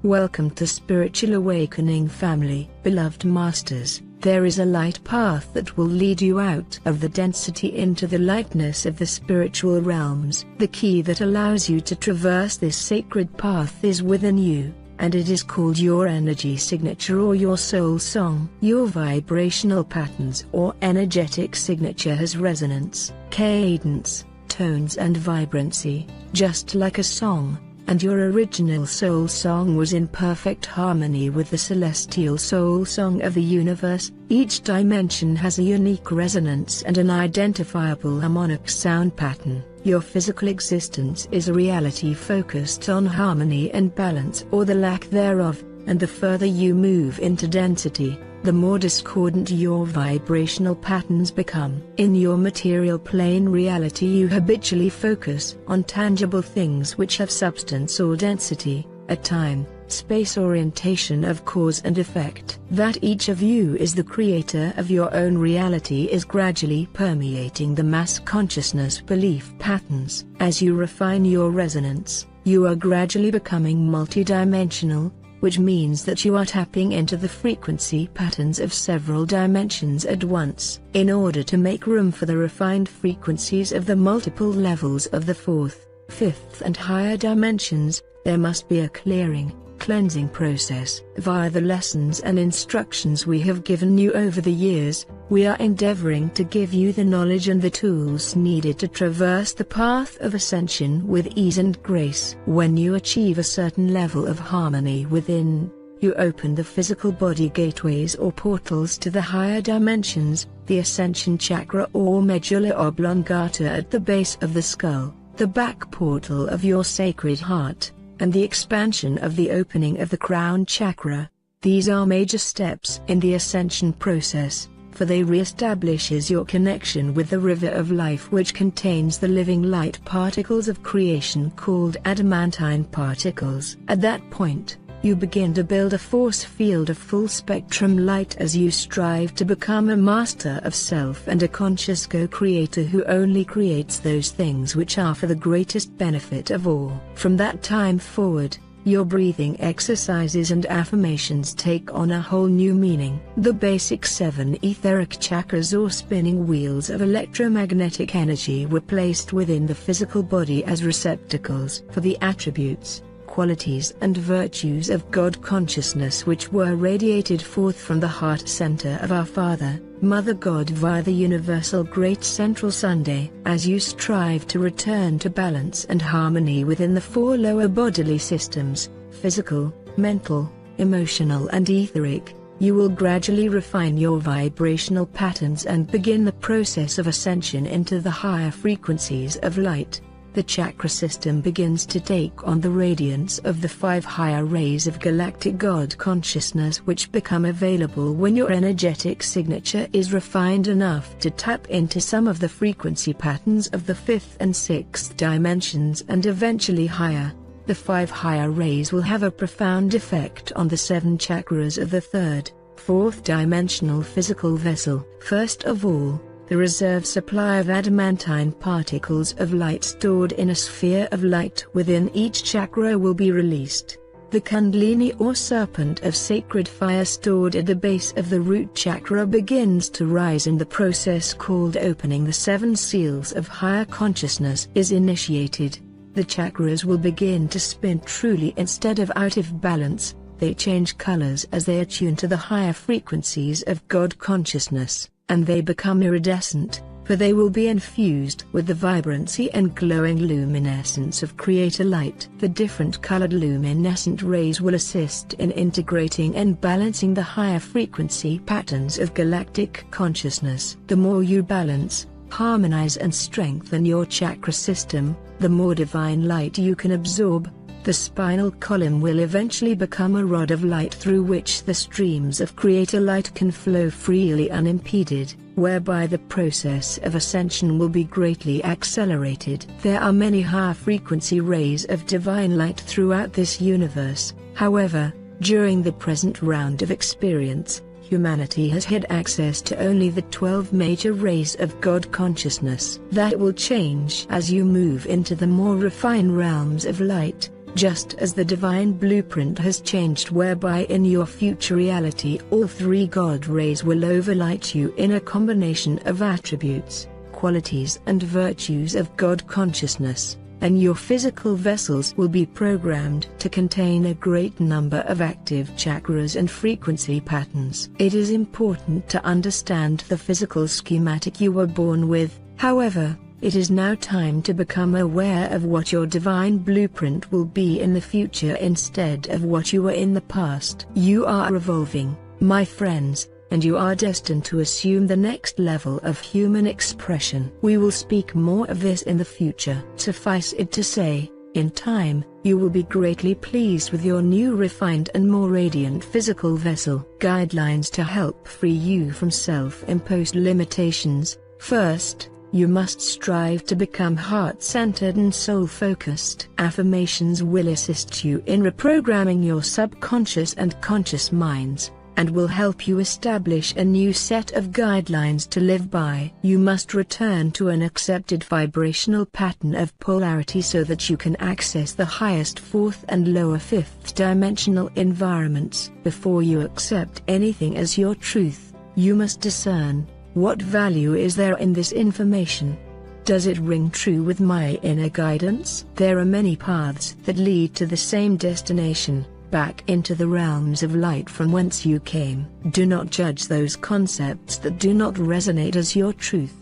Welcome to Spiritual Awakening family. Beloved Masters, there is a light path that will lead you out of the density into the lightness of the spiritual realms. The key that allows you to traverse this sacred path is within you, and it is called your energy signature or your soul song. Your vibrational patterns or energetic signature has resonance, cadence, tones and vibrancy, just like a song, and your original soul song was in perfect harmony with the celestial soul song of the universe. Each dimension has a unique resonance and an identifiable harmonic sound pattern. Your physical existence is a reality focused on harmony and balance or the lack thereof, and the further you move into density, the more discordant your vibrational patterns become. In your material plane reality you habitually focus on tangible things which have substance or density, a time, space orientation of cause and effect. That each of you is the creator of your own reality is gradually permeating the mass consciousness belief patterns. As you refine your resonance, you are gradually becoming multidimensional, which means that you are tapping into the frequency patterns of several dimensions at once. In order to make room for the refined frequencies of the multiple levels of the fourth, fifth and higher dimensions, there must be a cleansing process. Via the lessons and instructions we have given you over the years, we are endeavoring to give you the knowledge and the tools needed to traverse the path of ascension with ease and grace. When you achieve a certain level of harmony within, you open the physical body gateways or portals to the higher dimensions, the ascension chakra or medulla oblongata at the base of the skull, the back portal of your sacred heart, and the expansion of the opening of the crown chakra. These are major steps in the ascension process, for they re-establishes your connection with the river of life which contains the living light particles of creation called adamantine particles. At that point, you begin to build a force field of full spectrum light as you strive to become a master of self and a conscious co-creator who only creates those things which are for the greatest benefit of all. From that time forward, your breathing exercises and affirmations take on a whole new meaning. The basic 7 etheric chakras or spinning wheels of electromagnetic energy were placed within the physical body as receptacles for the attributes, qualities and virtues of God consciousness which were radiated forth from the heart center of our Father, Mother God via the universal Great Central Sunday. As you strive to return to balance and harmony within the 4 lower bodily systems, physical, mental, emotional and etheric, you will gradually refine your vibrational patterns and begin the process of ascension into the higher frequencies of light. The chakra system begins to take on the radiance of the 5 higher rays of galactic God consciousness which become available when your energetic signature is refined enough to tap into some of the frequency patterns of the 5th and 6th dimensions and eventually higher. The 5 higher rays will have a profound effect on the 7 chakras of the 3rd, 4th dimensional physical vessel. First of all, the reserve supply of adamantine particles of light stored in a sphere of light within each chakra will be released. The kundalini or serpent of sacred fire stored at the base of the root chakra begins to rise and the process called opening the 7 seals of higher consciousness is initiated. The chakras will begin to spin truly instead of out of balance. They change colors as they attune to the higher frequencies of God consciousness, and they become iridescent, for they will be infused with the vibrancy and glowing luminescence of creator light. The different colored luminescent rays will assist in integrating and balancing the higher frequency patterns of galactic consciousness. The more you balance, harmonize and strengthen your chakra system, the more divine light you can absorb. The spinal column will eventually become a rod of light through which the streams of creator light can flow freely unimpeded, whereby the process of ascension will be greatly accelerated. There are many high-frequency rays of divine light throughout this universe. However, during the present round of experience, humanity has had access to only the 12 major rays of God consciousness. That will change as you move into the more refined realms of light. Just as the divine blueprint has changed whereby in your future reality all three God rays will overlight you in a combination of attributes, qualities and virtues of God consciousness, and your physical vessels will be programmed to contain a great number of active chakras and frequency patterns. It is important to understand the physical schematic you were born with. However, it is now time to become aware of what your divine blueprint will be in the future instead of what you were in the past. You are evolving, my friends, and you are destined to assume the next level of human expression. We will speak more of this in the future. Suffice it to say, in time, you will be greatly pleased with your new refined and more radiant physical vessel. Guidelines to help free you from self-imposed limitations. First, you must strive to become heart-centered and soul-focused. Affirmations will assist you in reprogramming your subconscious and conscious minds, and will help you establish a new set of guidelines to live by. You must return to an accepted vibrational pattern of polarity so that you can access the highest fourth and lower fifth dimensional environments. Before you accept anything as your truth, you must discern, what value is there in this information? Does it ring true with my inner guidance? There are many paths that lead to the same destination, back into the realms of light from whence you came. Do not judge those concepts that do not resonate as your truth.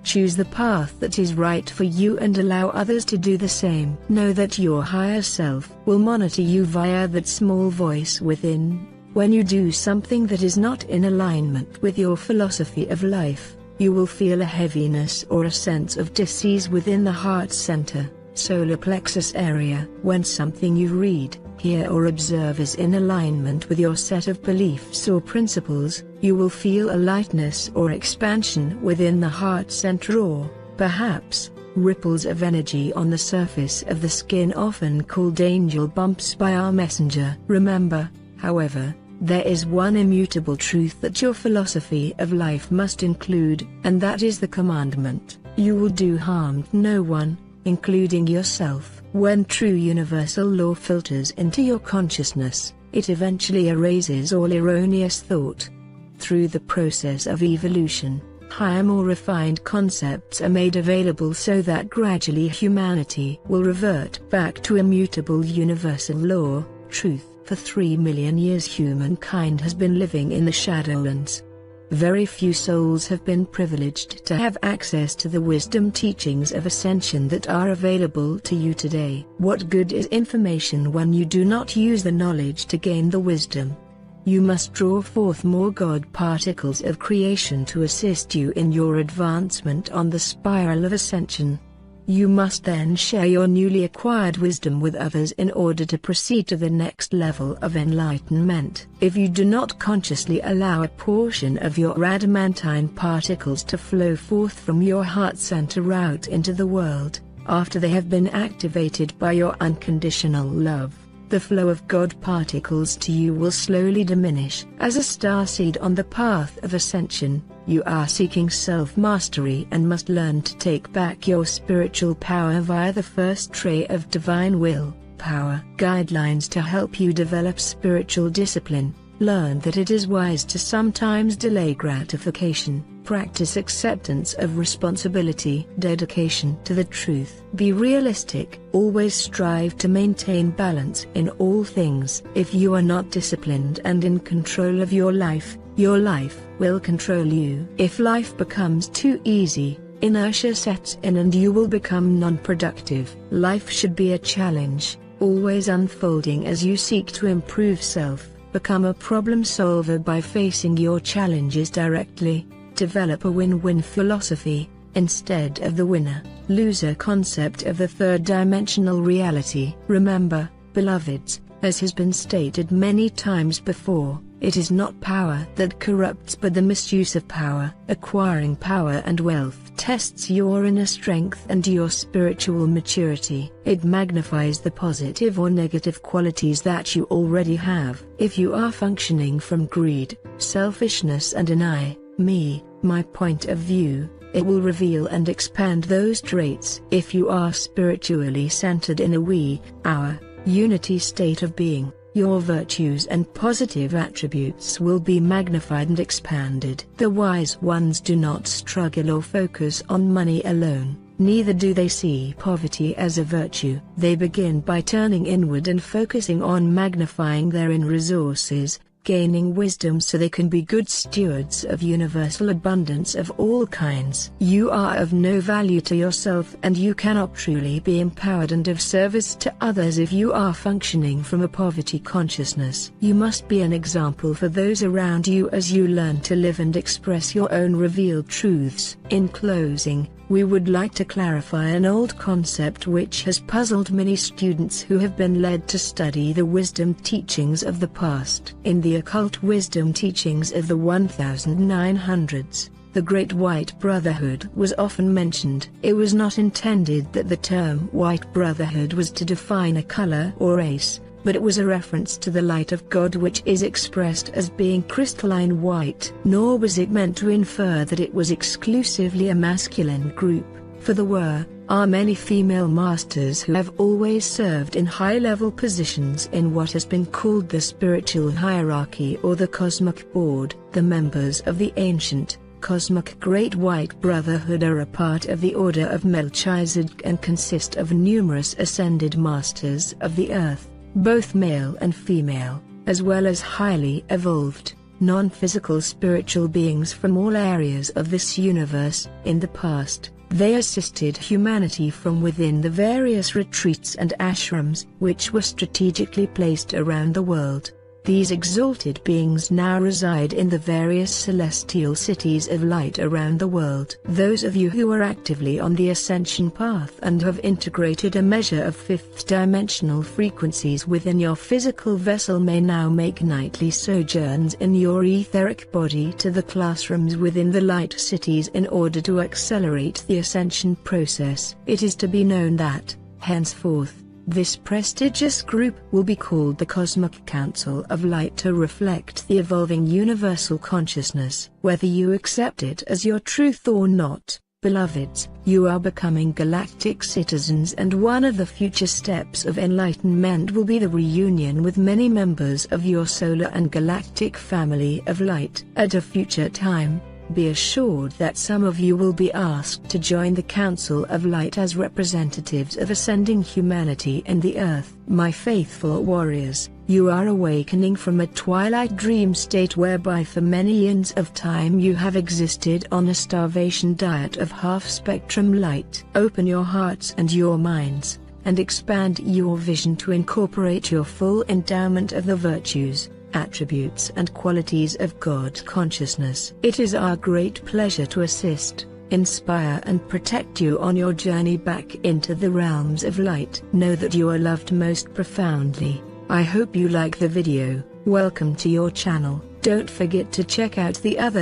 Choose the path that is right for you and allow others to do the same. Know that your higher self will monitor you via that small voice within. When you do something that is not in alignment with your philosophy of life, you will feel a heaviness or a sense of dis-ease within the heart center, solar plexus area. When something you read, hear or observe is in alignment with your set of beliefs or principles, you will feel a lightness or expansion within the heart center, or, perhaps, ripples of energy on the surface of the skin, often called angel bumps by our messenger. Remember, however, there is one immutable truth that your philosophy of life must include, and that is the commandment, you will do harm to no one, including yourself. When true universal law filters into your consciousness, it eventually erases all erroneous thought. Through the process of evolution, higher, more refined concepts are made available so that gradually humanity will revert back to immutable universal law, truth. For 3 million years humankind has been living in the Shadowlands. Very few souls have been privileged to have access to the wisdom teachings of ascension that are available to you today. What good is information when you do not use the knowledge to gain the wisdom? You must draw forth more God particles of creation to assist you in your advancement on the spiral of ascension. You must then share your newly acquired wisdom with others in order to proceed to the next level of enlightenment. If you do not consciously allow a portion of your adamantine particles to flow forth from your heart center out into the world, after they have been activated by your unconditional love, the flow of God particles to you will slowly diminish. As a starseed on the path of ascension, you are seeking self-mastery and must learn to take back your spiritual power via the first tray of divine will power. Guidelines to help you develop spiritual discipline. Learn that it is wise to sometimes delay gratification. Practice acceptance of responsibility. Dedication to the truth. Be realistic. Always strive to maintain balance in all things. If you are not disciplined and in control of your life will control you. If life becomes too easy, inertia sets in and you will become non-productive. Life should be a challenge, always unfolding as you seek to improve self. Become a problem solver by facing your challenges directly. Develop a win-win philosophy, instead of the winner-loser concept of the third-dimensional reality. Remember, beloveds, as has been stated many times before, it is not power that corrupts but the misuse of power. Acquiring power and wealth tests your inner strength and your spiritual maturity. It magnifies the positive or negative qualities that you already have. If you are functioning from greed, selfishness and an I, me, my point of view, it will reveal and expand those traits. If you are spiritually centered in a we, our, unity state of being, your virtues and positive attributes will be magnified and expanded. The wise ones do not struggle or focus on money alone, neither do they see poverty as a virtue. They begin by turning inward and focusing on magnifying their own resources, gaining wisdom so they can be good stewards of universal abundance of all kinds. You are of no value to yourself, and you cannot truly be empowered and of service to others if you are functioning from a poverty consciousness. You must be an example for those around you as you learn to live and express your own revealed truths. In closing, we would like to clarify an old concept which has puzzled many students who have been led to study the wisdom teachings of the past. In the occult wisdom teachings of the 1900s, the Great White Brotherhood was often mentioned. It was not intended that the term White Brotherhood was to define a color or race, but it was a reference to the light of God which is expressed as being crystalline white. Nor was it meant to infer that it was exclusively a masculine group, for there are many female masters who have always served in high-level positions in what has been called the spiritual hierarchy or the cosmic board. The members of the ancient, cosmic Great White Brotherhood are a part of the Order of Melchizedek and consist of numerous ascended masters of the earth, both male and female, as well as highly evolved, non-physical spiritual beings from all areas of this universe. In the past, they assisted humanity from within the various retreats and ashrams, which were strategically placed around the world. These exalted beings now reside in the various celestial cities of light around the world. Those of you who are actively on the ascension path and have integrated a measure of fifth-dimensional frequencies within your physical vessel may now make nightly sojourns in your etheric body to the classrooms within the light cities in order to accelerate the ascension process. It is to be known that, henceforth, this prestigious group will be called the Cosmic Council of Light to reflect the evolving universal consciousness. Whether you accept it as your truth or not, beloveds, you are becoming galactic citizens, and one of the future steps of enlightenment will be the reunion with many members of your solar and galactic family of light. At a future time, be assured that some of you will be asked to join the Council of Light as representatives of ascending humanity and the earth. My faithful warriors, you are awakening from a twilight dream state whereby for many eons of time you have existed on a starvation diet of half-spectrum light. Open your hearts and your minds, and expand your vision to incorporate your full endowment of the virtues, attributes and qualities of God consciousness. It is our great pleasure to assist, inspire and protect you on your journey back into the realms of light. Know that you are loved most profoundly. I hope you like the video. Welcome to your channel. Don't forget to check out the other